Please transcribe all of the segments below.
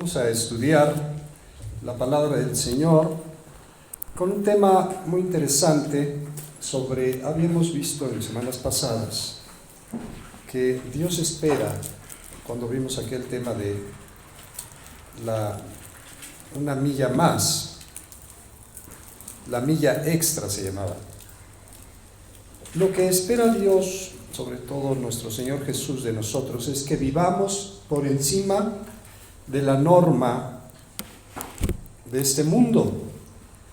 vamos a estudiar la palabra del Señor con un tema muy interesante habíamos visto en semanas pasadas, que Dios espera, cuando vimos aquel tema de una milla más, la milla extra se llamaba. Lo que espera Dios, sobre todo nuestro Señor Jesús de nosotros, es que vivamos por encima de la norma de este mundo,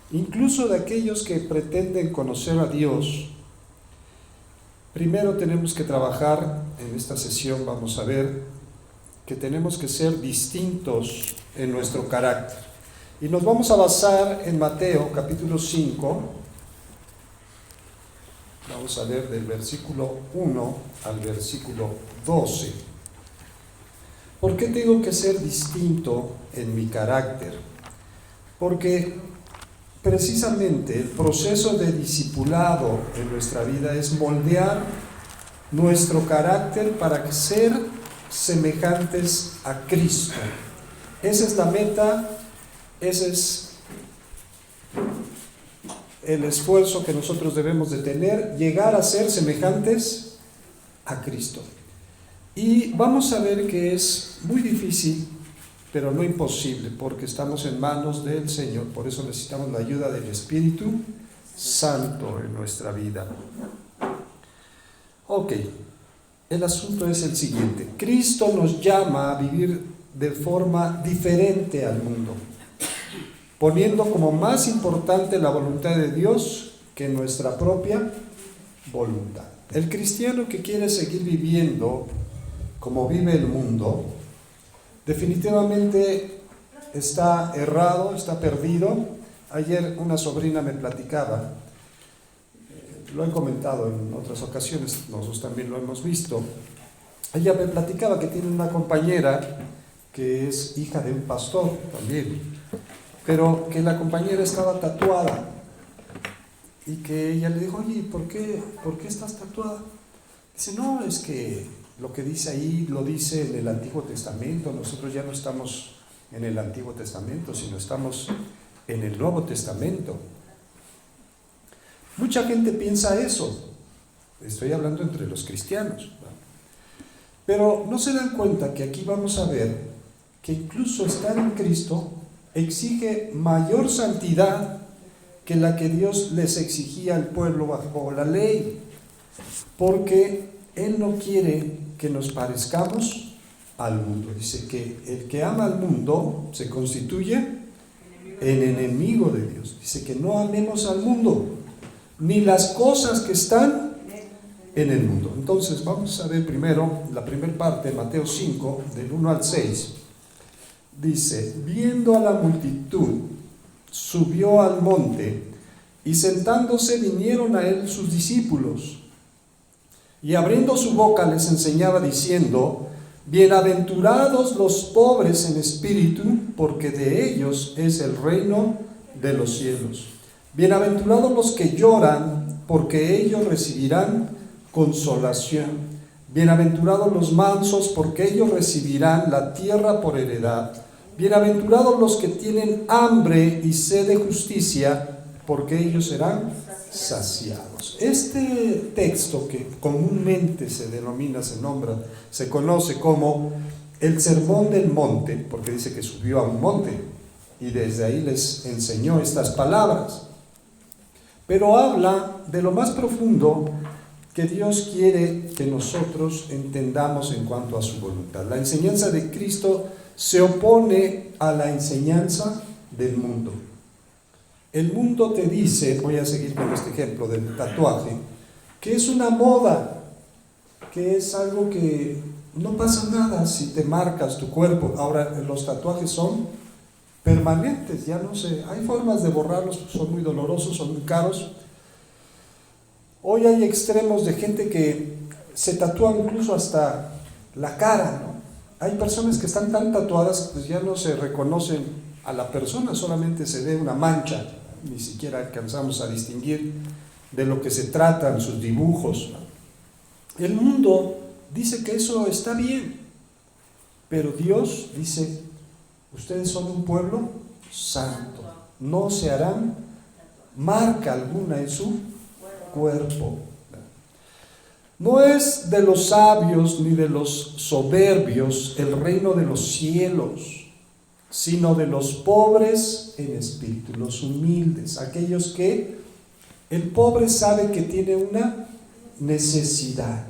incluso de aquellos que pretenden conocer a Dios. Primero tenemos que trabajar, en esta sesión vamos a ver que tenemos que ser distintos en nuestro carácter. Y nos vamos a basar en Mateo capítulo 5, vamos a leer del versículo 1 al versículo 12. ¿Por qué tengo que ser distinto en mi carácter? Porque precisamente el proceso de discipulado en nuestra vida es moldear nuestro carácter para ser semejantes a Cristo. Esa es la meta, ese es el esfuerzo que nosotros debemos de tener, llegar a ser semejantes a Cristo. Y vamos a ver que es muy difícil, pero no imposible, porque estamos en manos del Señor. Por eso necesitamos la ayuda del Espíritu Santo en nuestra vida. Ok, el asunto es el siguiente. Cristo nos llama a vivir de forma diferente al mundo, poniendo como más importante la voluntad de Dios que nuestra propia voluntad. El cristiano que quiere seguir viviendo como vive el mundo, definitivamente está errado, está perdido. Ayer una sobrina me platicaba, lo he comentado en otras ocasiones, nosotros también lo hemos visto. Ella me platicaba que tiene una compañera que es hija de un pastor también, pero que la compañera estaba tatuada y que ella le dijo: oye, ¿por qué estás tatuada? Dice: no, es que lo que dice ahí lo dice en el Antiguo Testamento. Nosotros ya no estamos en el Antiguo Testamento, sino estamos en el Nuevo Testamento. Mucha gente piensa eso. Estoy hablando entre los cristianos, ¿no? Pero no se dan cuenta que aquí vamos a ver que incluso estar en Cristo exige mayor santidad que la que Dios les exigía al pueblo bajo la ley, porque Él no quiere que nos parezcamos al mundo. Dice que el que ama al mundo se constituye en enemigo de Dios. Dice que no amemos al mundo, ni las cosas que están en el mundo. Entonces vamos a ver primero la primera parte de Mateo 5, del 1 al 6. Dice: viendo a la multitud, subió al monte, y sentándose vinieron a él sus discípulos. Y abriendo su boca les enseñaba diciendo: bienaventurados los pobres en espíritu, porque de ellos es el reino de los cielos. Bienaventurados los que lloran, porque ellos recibirán consolación. Bienaventurados los mansos, porque ellos recibirán la tierra por heredad. Bienaventurados los que tienen hambre y sed de justicia, porque ellos serán saciados. Este texto, que comúnmente se conoce como el Sermón del Monte, porque dice que subió a un monte y desde ahí les enseñó estas palabras, pero habla de lo más profundo que Dios quiere que nosotros entendamos en cuanto a su voluntad. La enseñanza de Cristo se opone a la enseñanza del mundo. El mundo te dice, voy a seguir con este ejemplo del tatuaje, que es una moda, que es algo que no pasa nada si te marcas tu cuerpo. Ahora, los tatuajes son permanentes, ya no sé, hay formas de borrarlos, son muy dolorosos, son muy caros. Hoy hay extremos de gente que se tatúa incluso hasta la cara, ¿no? Hay personas que están tan tatuadas, pues ya no se reconocen a la persona, solamente se ve una mancha. Ni siquiera alcanzamos a distinguir de lo que se tratan sus dibujos. El mundo dice que eso está bien, pero Dios dice: Ustedes son un pueblo santo. No se harán marca alguna en su cuerpo. No es de los sabios ni de los soberbios el reino de los cielos, sino de los pobres en espíritu, los humildes, aquellos que el pobre sabe que tiene una necesidad.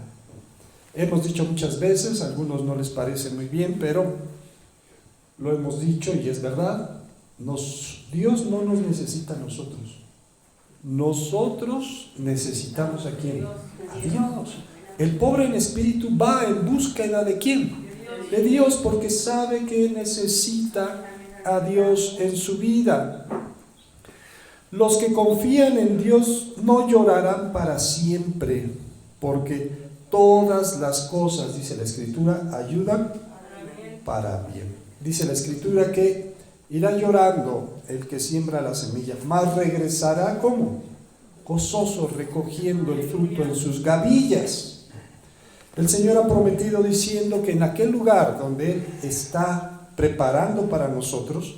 Hemos dicho muchas veces, a algunos no les parece muy bien, pero lo hemos dicho y es verdad, Dios no nos necesita a nosotros. Nosotros necesitamos ¿a quién? A Dios. El pobre en espíritu va en búsqueda ¿de quién? De Dios, porque sabe que necesita a Dios en su vida. Los que confían en Dios no llorarán para siempre, porque todas las cosas, dice la Escritura, ayudan para bien. Dice la Escritura que irá llorando el que siembra la semilla, mas regresará ¿cómo? Gozoso, recogiendo el fruto en sus gavillas. El Señor ha prometido diciendo que en aquel lugar donde Él está preparando para nosotros,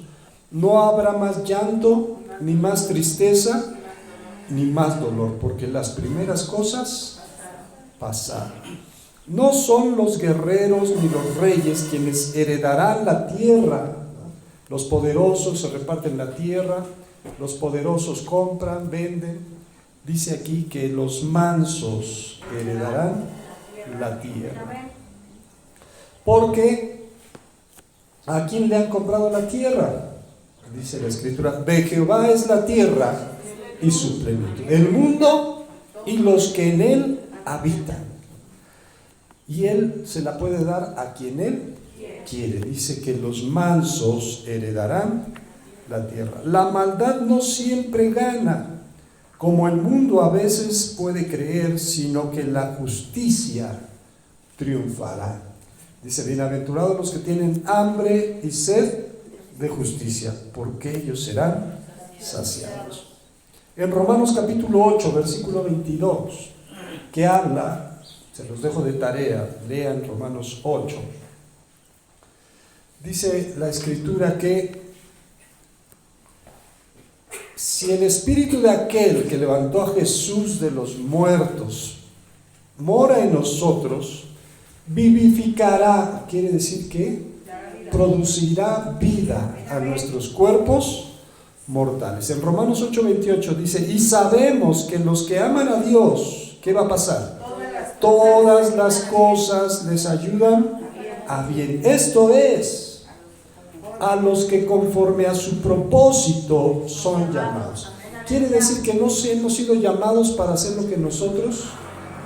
no habrá más llanto, ni más tristeza, ni más dolor, porque las primeras cosas pasaron. No son los guerreros ni los reyes quienes heredarán la tierra. Los poderosos se reparten la tierra, los poderosos compran, venden. Dice aquí que los mansos heredarán la tierra. Porque ¿a quién le han comprado la tierra? Dice la Escritura, de Jehová es la tierra y su plenitud, el mundo y los que en él habitan. Y Él se la puede dar a quien Él quiere. Dice que los mansos heredarán la tierra. La maldad no siempre gana, como el mundo a veces puede creer, sino que la justicia triunfará. Dice, bienaventurados los que tienen hambre y sed de justicia, porque ellos serán saciados. En Romanos capítulo 8, versículo 22, que habla, se los dejo de tarea, lean Romanos 8. Dice la Escritura que si el espíritu de aquel que levantó a Jesús de los muertos mora en nosotros, vivificará, quiere decir que producirá vida a nuestros cuerpos mortales. En Romanos 8:28 dice, y sabemos que los que aman a Dios, ¿qué va a pasar? Todas las cosas les ayudan a bien. Esto es, a los que conforme a su propósito son llamados. Quiere decir que no hemos sido llamados para hacer lo que nosotros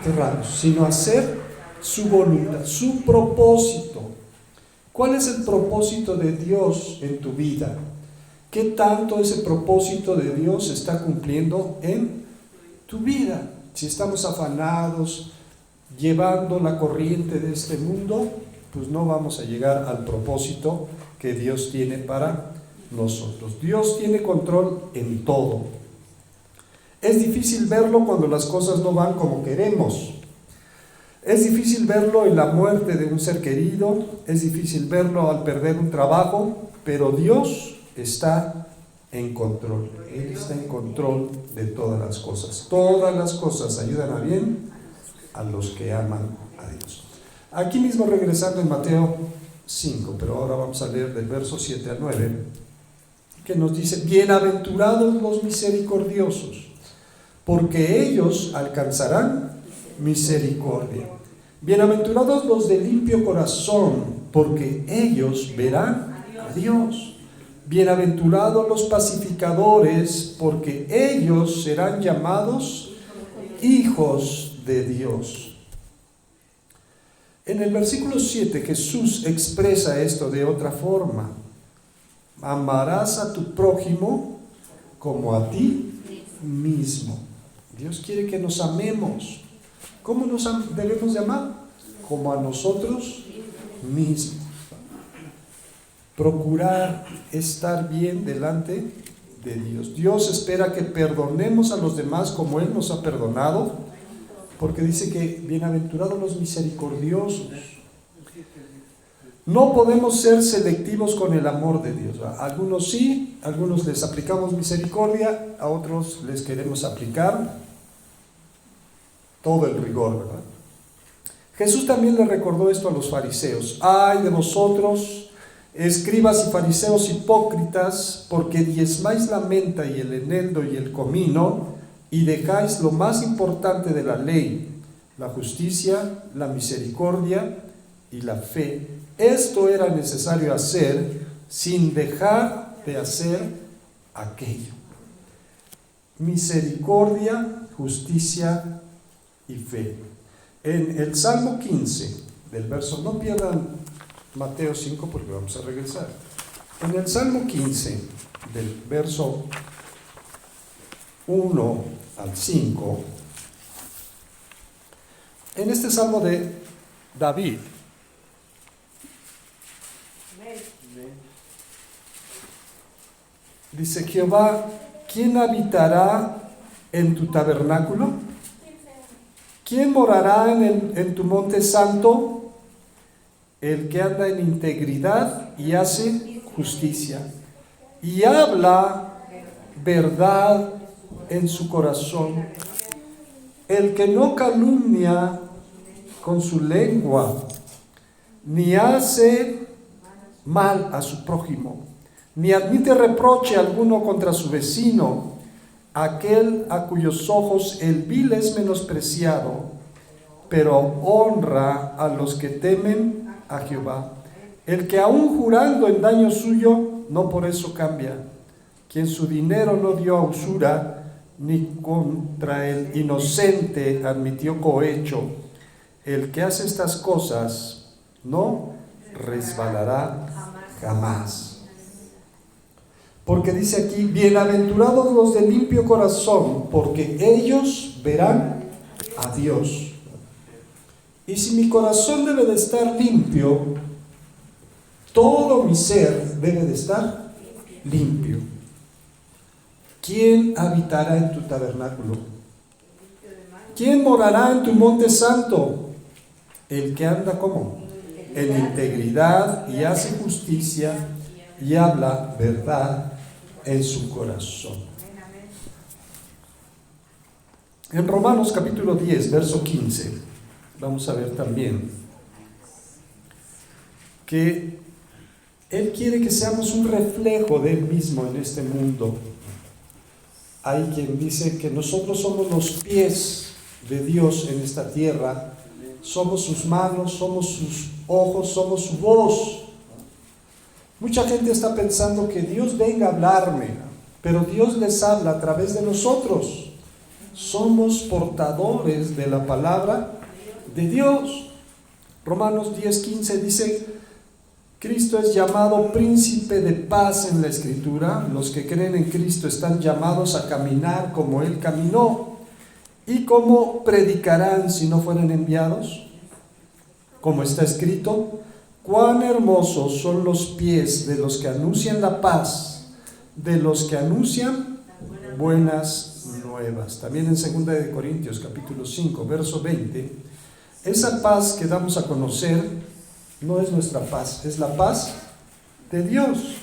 querramos, sino hacer su voluntad, su propósito. ¿Cuál es el propósito de Dios en tu vida? ¿Qué tanto ese propósito de Dios se está cumpliendo en tu vida? Si estamos afanados, llevando la corriente de este mundo, pues no vamos a llegar al propósito que Dios tiene para nosotros. Dios tiene control en todo. Es difícil verlo cuando las cosas no van como queremos. Es difícil verlo en la muerte de un ser querido, es difícil verlo al perder un trabajo, pero Dios está en control. Él está en control de todas las cosas. Todas las cosas ayudan a bien a los que aman a Dios. Aquí mismo regresando en Mateo 5, pero ahora vamos a leer del verso 7 al 9, que nos dice, bienaventurados los misericordiosos, porque ellos alcanzarán misericordia. Bienaventurados los de limpio corazón, porque ellos verán a Dios. Bienaventurados los pacificadores, porque ellos serán llamados hijos de Dios. En el versículo 7 Jesús expresa esto de otra forma. Amarás a tu prójimo como a ti mismo. Dios quiere que nos amemos. ¿Cómo nos debemos de amar? Como a nosotros mismos. Procurar estar bien delante de Dios. Dios espera que perdonemos a los demás como Él nos ha perdonado, porque dice que bienaventurados los misericordiosos. No podemos ser selectivos con el amor de Dios. A algunos sí, a algunos les aplicamos misericordia, a otros les queremos aplicar todo el rigor, ¿verdad? Jesús también le recordó esto a los fariseos. Ay de vosotros, escribas y fariseos hipócritas, porque diezmáis la menta y el eneldo y el comino, y dejáis lo más importante de la ley, la justicia, la misericordia y la fe. Esto era necesario hacer sin dejar de hacer aquello. Misericordia, justicia y fe. En el Salmo 15, del verso, no pierdan Mateo 5 porque vamos a regresar. En el Salmo 15, del verso 1 al 5, en este Salmo de David, dice: Jehová, ¿quién habitará en tu tabernáculo? ¿Quién morará en tu monte santo? El que anda en integridad y hace justicia, y habla verdad en su corazón. El que no calumnia con su lengua, ni hace mal a su prójimo, ni admite reproche alguno contra su vecino, aquel a cuyos ojos el vil es menospreciado, pero honra a los que temen a Jehová. El que aun jurando en daño suyo, no por eso cambia. Quien su dinero no dio a usura, ni contra el inocente admitió cohecho. El que hace estas cosas no resbalará jamás. Porque dice aquí: bienaventurados los de limpio corazón, porque ellos verán a Dios. Y si mi corazón debe de estar limpio, todo mi ser debe de estar limpio. ¿Quién habitará en tu tabernáculo? ¿Quién morará en tu monte santo? El que anda ¿cómo? En integridad y hace justicia y habla verdad en su corazón. En Romanos capítulo 10, verso 15, vamos a ver también que Él quiere que seamos un reflejo de Él mismo en este mundo. Hay quien dice que nosotros somos los pies de Dios en esta tierra, somos sus manos, somos sus ojos, somos su voz. Mucha gente está pensando que Dios venga a hablarme, pero Dios les habla a través de nosotros. Somos portadores de la palabra de Dios. Romanos 10:15 dice: Cristo es llamado príncipe de paz en la Escritura. Los que creen en Cristo están llamados a caminar como Él caminó. ¿Y cómo predicarán si no fueren enviados? Como está escrito: cuán hermosos son los pies de los que anuncian la paz, de los que anuncian buenas nuevas. También en 2 de Corintios capítulo 5, verso 20, esa paz que damos a conocer no es nuestra paz, es la paz de Dios.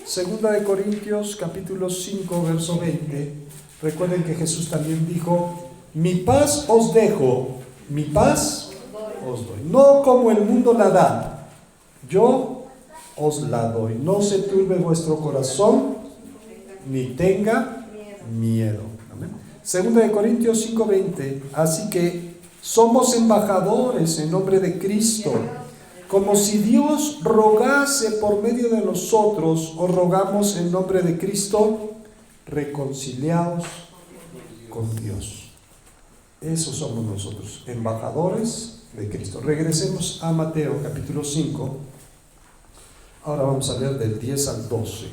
2 de Corintios capítulo 5, verso 20. Recuerden que Jesús también dijo: mi paz os dejo, mi paz os doy. No como el mundo la da, yo os la doy. No se turbe vuestro corazón, ni tenga miedo. Amén. 2 de Corintios 5:20. Así que somos embajadores en nombre de Cristo, como si Dios rogase por medio de nosotros. Os rogamos en nombre de Cristo, reconciliados con Dios. Esos somos nosotros, embajadores de Cristo. Regresemos a Mateo capítulo 5. Ahora vamos a leer del 10 al 12.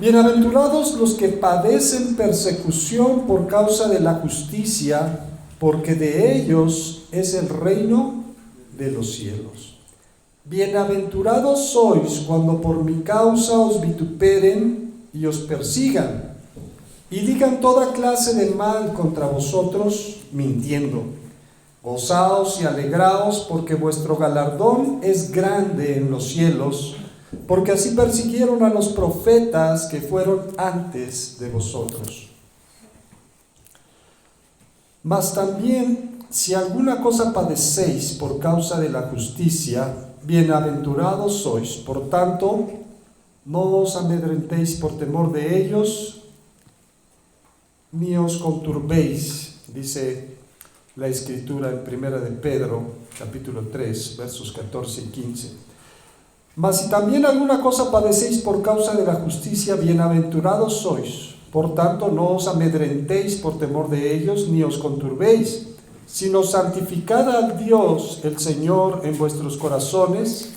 Bienaventurados los que padecen persecución por causa de la justicia, porque de ellos es el reino de los cielos. Bienaventurados sois cuando por mi causa os vituperen y os persigan, y digan toda clase de mal contra vosotros, mintiendo. Gozaos y alegraos, porque vuestro galardón es grande en los cielos, porque así persiguieron a los profetas que fueron antes de vosotros. Mas también, si alguna cosa padecéis por causa de la justicia, bienaventurados sois. Por tanto, no os amedrentéis por temor de ellos, ni os conturbéis, dice la Escritura en 1 de Pedro, capítulo 3, versos 14 y 15. Mas si también alguna cosa padecéis por causa de la justicia, bienaventurados sois. Por tanto, no os amedrentéis por temor de ellos, ni os conturbéis, sino santificad a Dios el Señor en vuestros corazones,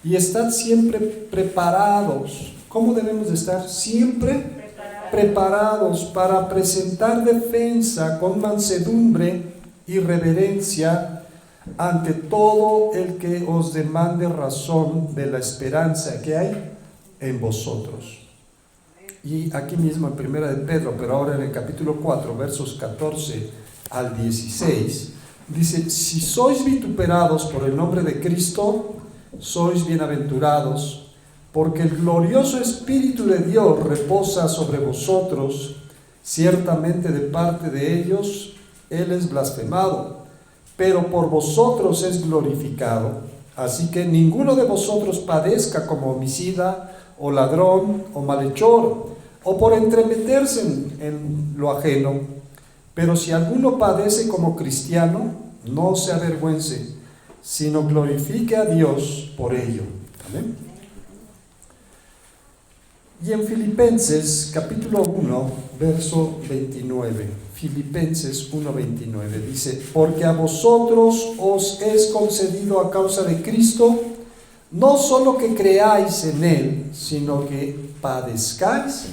y estad siempre preparados. ¿Cómo debemos de estar? Siempre preparados para presentar defensa con mansedumbre y reverencia ante todo el que os demande razón de la esperanza que hay en vosotros. Y aquí mismo en 1 de Pedro, pero ahora en el capítulo 4, versos 14 al 16, dice: si sois vituperados por el nombre de Cristo, sois bienaventurados, porque el glorioso Espíritu de Dios reposa sobre vosotros. Ciertamente de parte de ellos Él es blasfemado, pero por vosotros es glorificado. Así que ninguno de vosotros padezca como homicida, o ladrón, o malhechor, o por entremeterse en lo ajeno. Pero si alguno padece como cristiano, no se avergüence, sino glorifique a Dios por ello. Amén. Y en Filipenses capítulo 1, verso 29, Filipenses 1:29 dice: porque a vosotros os es concedido a causa de Cristo, no solo que creáis en Él, sino que padezcáis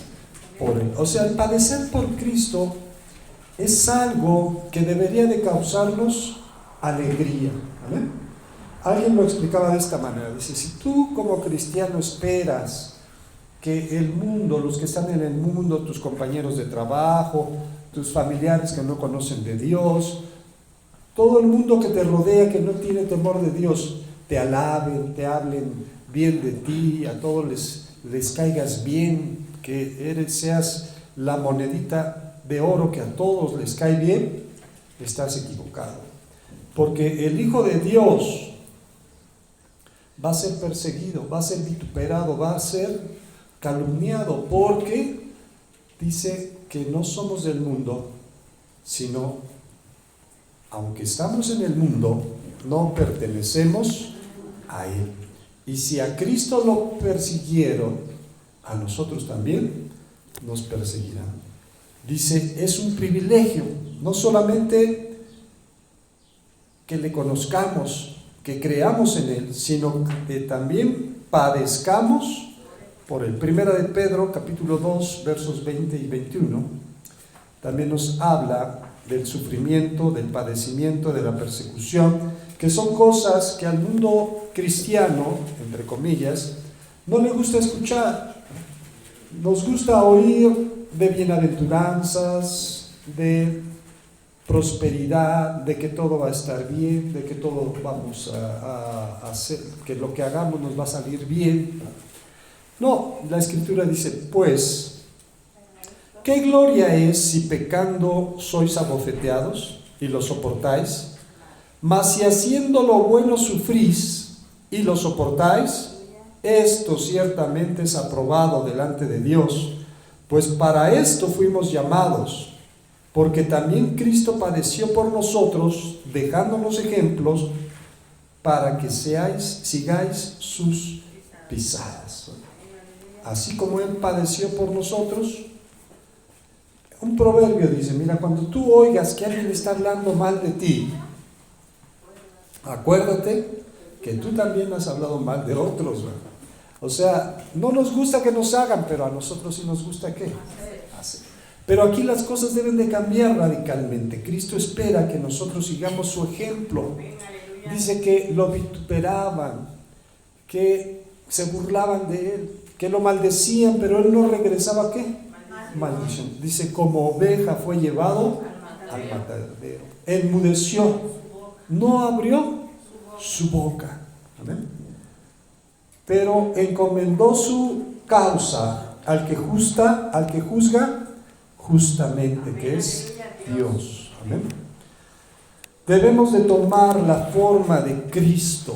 por Él. O sea, el padecer por Cristo es algo que debería de causarnos alegría. ¿Amén? Alguien lo explicaba de esta manera. Dice: si tú como cristiano esperas que el mundo, los que están en el mundo, tus compañeros de trabajo, tus familiares que no conocen de Dios, todo el mundo que te rodea, que no tiene temor de Dios, te alaben, te hablen bien de ti, a todos les caigas bien, que seas la monedita de oro que a todos les cae bien, estás equivocado. Porque el Hijo de Dios va a ser perseguido, va a ser vituperado, va a ser calumniado, porque dice que no somos del mundo, sino, aunque estamos en el mundo, no pertenecemos a Él. Y si a Cristo lo persiguieron, a nosotros también nos perseguirán. Dice, es un privilegio, no solamente que le conozcamos, que creamos en Él, sino que también padezcamos por Él. 1 de Pedro, capítulo 2, versos 20 y 21, también nos habla del sufrimiento, del padecimiento, de la persecución, que son cosas que al mundo cristiano, entre comillas, no le gusta escuchar. Nos gusta oír de bienaventuranzas, de prosperidad, de que todo va a estar bien, de que todo vamos a hacer, que lo que hagamos nos va a salir bien. No, la Escritura dice: pues, ¿qué gloria es si pecando sois abofeteados y lo soportáis? Mas si haciendo lo bueno sufrís y lo soportáis, esto ciertamente es aprobado delante de Dios, pues para esto fuimos llamados, porque también Cristo padeció por nosotros, dejándonos ejemplos para que sigáis sus pisadas. Así como Él padeció por nosotros. Un proverbio dice: mira, cuando tú oigas que alguien está hablando mal de ti, acuérdate que tú también has hablado mal de otros, ¿verdad? O sea, no nos gusta que nos hagan, pero a nosotros sí nos gusta ¿qué? Hacer. Pero aquí las cosas deben de cambiar radicalmente. Cristo espera que nosotros sigamos su ejemplo. Dice que lo vituperaban, que se burlaban de Él, que lo maldecían, pero Él no regresaba ¿qué? Maldición. Dice: como oveja fue llevado al matadero, enmudeció. no abrió su boca. Amén. Pero encomendó su causa al que juzga justamente, que es Dios. Amén. Debemos de tomar la forma de Cristo.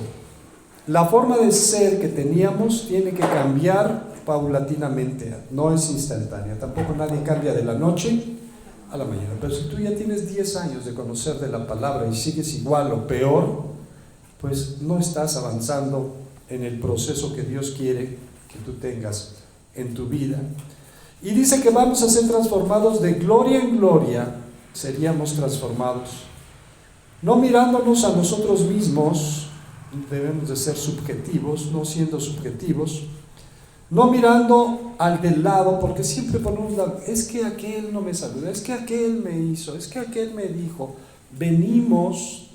La forma de ser que teníamos tiene que cambiar paulatinamente, no es instantánea. Tampoco nadie cambia de la noche a la mañana. Pero si tú ya tienes 10 años de conocer de la palabra y sigues igual o peor, pues no estás avanzando en el proceso que Dios quiere que tú tengas en tu vida. Y dice que vamos a ser transformados de gloria en gloria, seríamos transformados. No mirándonos a nosotros mismos, debemos de ser subjetivos, no siendo subjetivos. No mirando al del lado, porque siempre ponemos es que aquel no me saluda, es que aquel me hizo, es que aquel me dijo. Venimos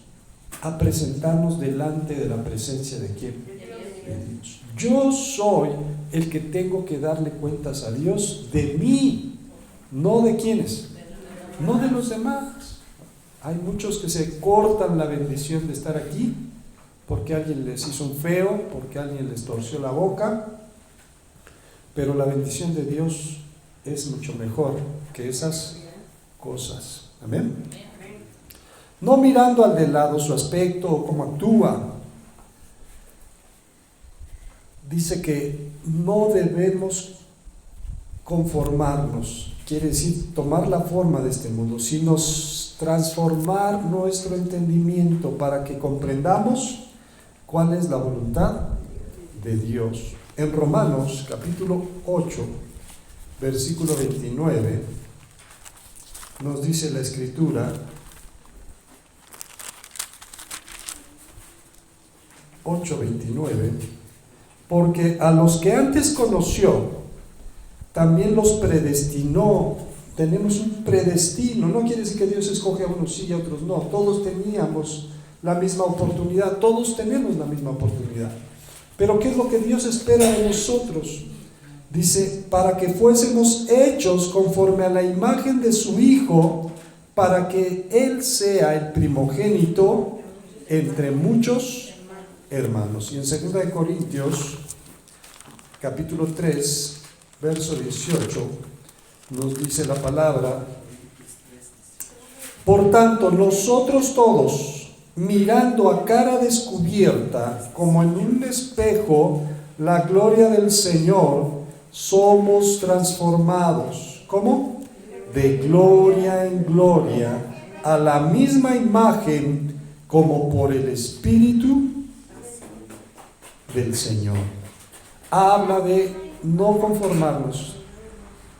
a presentarnos delante de la presencia de ¿quién? De Dios. Yo soy el que tengo que darle cuentas a Dios de mí, no de quiénes, no de los demás. Hay muchos que se cortan la bendición de estar aquí porque alguien les hizo un feo, porque alguien les torció la boca. Pero la bendición de Dios es mucho mejor que esas cosas. Amén. No mirando al de lado su aspecto o cómo actúa. Dice que no debemos conformarnos, quiere decir tomar la forma de este mundo, sino transformar nuestro entendimiento para que comprendamos cuál es la voluntad de Dios. En Romanos capítulo 8, versículo 29, nos dice la Escritura, 8:29, porque a los que antes conoció, también los predestinó. Tenemos un predestino, no quiere decir que Dios escoge a unos sí y a otros no, todos teníamos la misma oportunidad, todos tenemos la misma oportunidad. Pero ¿qué es lo que Dios espera de nosotros? Dice, para que fuésemos hechos conforme a la imagen de su Hijo, para que Él sea el primogénito entre muchos hermanos. Y en 2 Corintios, capítulo 3, verso 18, nos dice la palabra, por tanto, nosotros todos, mirando a cara descubierta, como en un espejo, la gloria del Señor, somos transformados. ¿Cómo? De gloria en gloria, a la misma imagen, como por el Espíritu del Señor. Habla de no conformarnos.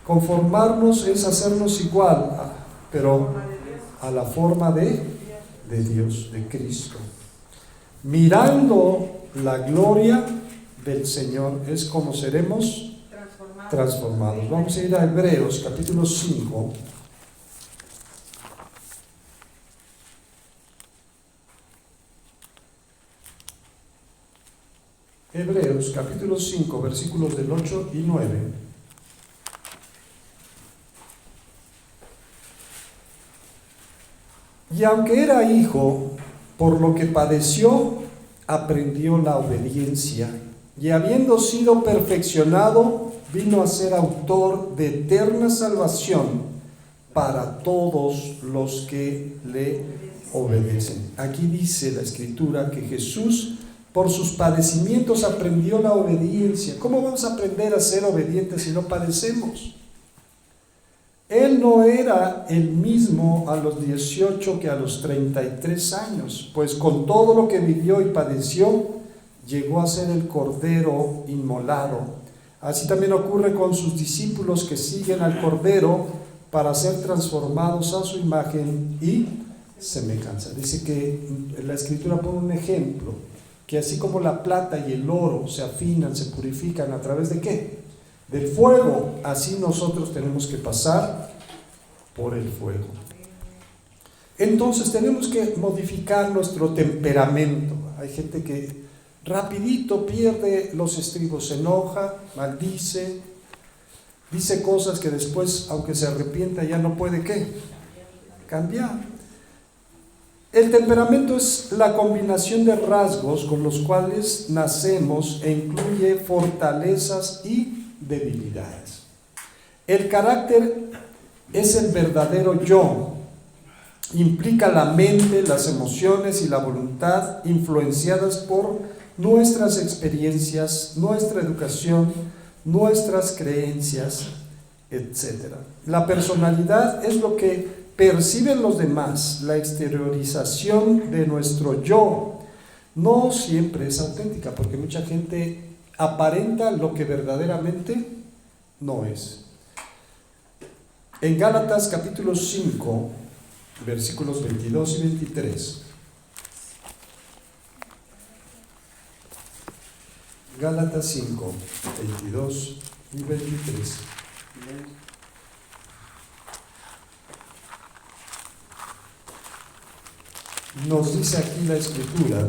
Conformarnos es hacernos igual, pero a la forma de Dios, de Cristo. Mirando la gloria del Señor es como seremos transformados. Vamos a ir a Hebreos capítulo 5. Hebreos capítulo 5, versículos del 8 y 9. Y aunque era hijo, por lo que padeció, aprendió la obediencia. Y habiendo sido perfeccionado, vino a ser autor de eterna salvación para todos los que le obedecen. Aquí dice la Escritura que Jesús, por sus padecimientos, aprendió la obediencia. ¿Cómo vamos a aprender a ser obedientes si no padecemos? Él no era el mismo a los 18 que a los 33 años, pues con todo lo que vivió y padeció, llegó a ser el Cordero inmolado. Así también ocurre con sus discípulos que siguen al Cordero para ser transformados a su imagen y semejanza. Dice que la Escritura pone un ejemplo, que así como la plata y el oro se afinan, se purifican a través de ¿qué? Del fuego, así nosotros tenemos que pasar por el fuego. Entonces tenemos que modificar nuestro temperamento. Hay gente que rapidito pierde los estribos, se enoja, maldice, dice cosas que después, aunque se arrepienta, ya no puede ¿qué? Cambiar. El temperamento es la combinación de rasgos con los cuales nacemos e incluye fortalezas y debilidades. El carácter es el verdadero yo. Implica la mente, las emociones y la voluntad influenciadas por nuestras experiencias, nuestra educación, nuestras creencias, etc. La personalidad es lo que perciben los demás, la exteriorización de nuestro yo. No siempre es auténtica, porque mucha gente aparenta lo que verdaderamente no es. En Gálatas capítulo 5, versículos 22 y 23. Gálatas 5, 22 y 23. Nos dice aquí la Escritura: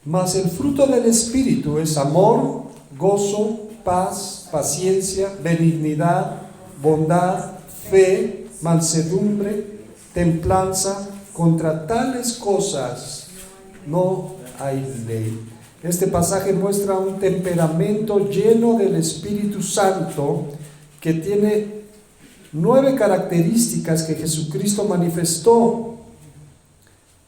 mas el fruto del Espíritu es amor, gozo, paz, paciencia, benignidad, bondad, fe, mansedumbre, templanza. Contra tales cosas no hay ley. Este pasaje muestra un temperamento lleno del Espíritu Santo que tiene 9 características que Jesucristo manifestó.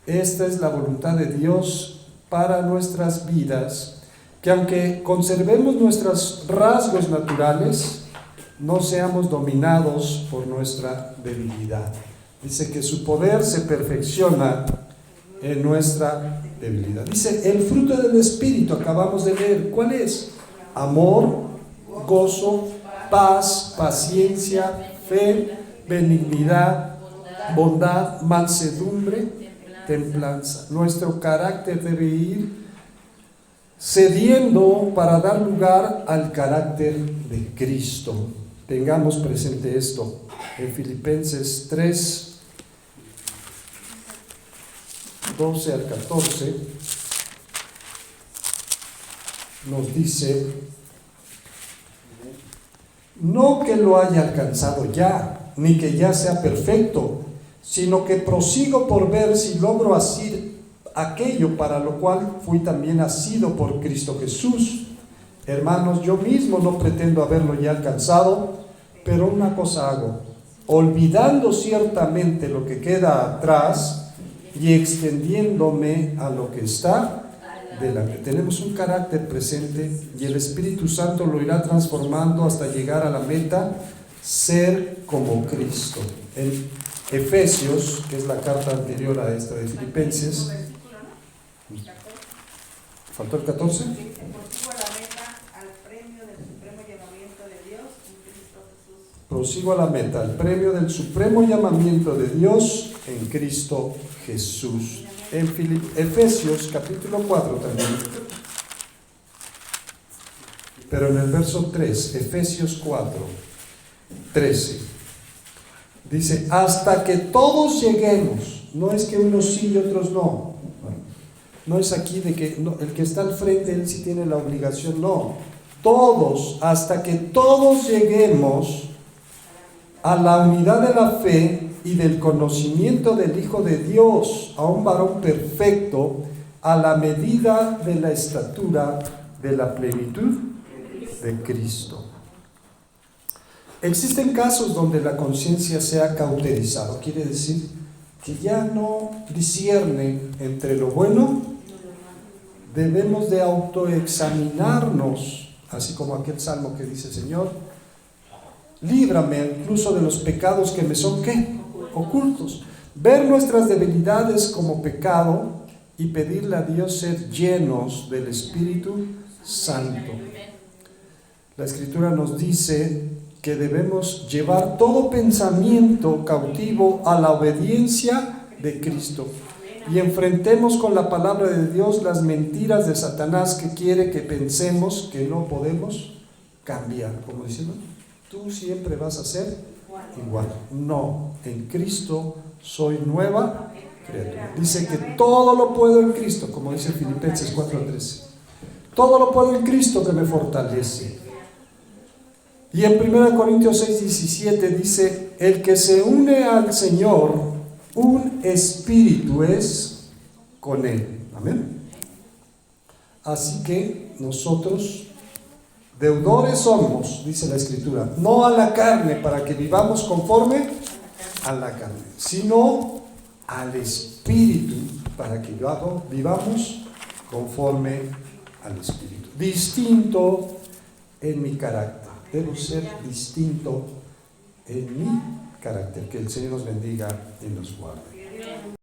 Esta es la voluntad de Dios para nuestras vidas, que aunque conservemos nuestros rasgos naturales, no seamos dominados por nuestra debilidad. Dice que su poder se perfecciona en nuestra debilidad. Dice, el fruto del Espíritu, acabamos de leer, ¿cuál es? Amor, gozo, paz, paciencia, fe, benignidad, bondad, mansedumbre, templanza. Nuestro carácter debe ir cediendo para dar lugar al carácter de Cristo. Tengamos presente esto. En Filipenses 3, 12 al 14, nos dice: no que lo haya alcanzado ya, ni que ya sea perfecto, sino que prosigo por ver si logro hacer aquello para lo cual fui también asido por Cristo Jesús. Hermanos, yo mismo no pretendo haberlo ya alcanzado, pero una cosa hago, olvidando ciertamente lo que queda atrás y extendiéndome a lo que está delante. Tenemos un carácter presente y el Espíritu Santo lo irá transformando hasta llegar a la meta, ser como Cristo. En Efesios, que es la carta anterior a esta de Filipenses, ¿faltó el 14? Prosigo a la meta, al premio del supremo llamamiento de Dios en Cristo Jesús. En Efesios capítulo 4 también, pero en el verso 3, Efesios 4, 13, dice: hasta que todos lleguemos. No es que unos sí y otros no. No es aquí de que no, el que está al frente, él sí tiene la obligación, no. Todos, hasta que todos lleguemos a la unidad de la fe y del conocimiento del Hijo de Dios, a un varón perfecto, a la medida de la estatura de la plenitud de Cristo. Existen casos donde la conciencia se ha cauterizado, quiere decir que ya no discierne entre lo bueno. Debemos de autoexaminarnos, así como aquel salmo que dice: Señor, líbrame incluso de los pecados que me son, ¿qué? Ocultos. Ver nuestras debilidades como pecado y pedirle a Dios ser llenos del Espíritu Santo. La Escritura nos dice que debemos llevar todo pensamiento cautivo a la obediencia de Cristo y enfrentemos con la palabra de Dios las mentiras de Satanás que quiere que pensemos que no podemos cambiar, como diciendo: tú siempre vas a ser igual. No, en Cristo soy nueva criatura. Dice que todo lo puedo en Cristo, como dice Filipenses 4:13. Todo lo puedo en Cristo que me fortalece. Y en 1 Corintios 6:17 dice: el que se une al Señor, un espíritu es con Él. Amén. Así que nosotros, deudores somos, dice la Escritura, no a la carne para que vivamos conforme a la carne, sino al Espíritu para que vivamos conforme al Espíritu. Distinto en mi carácter. Debo ser distinto en mi carácter. Que el Señor nos bendiga y nos guarde.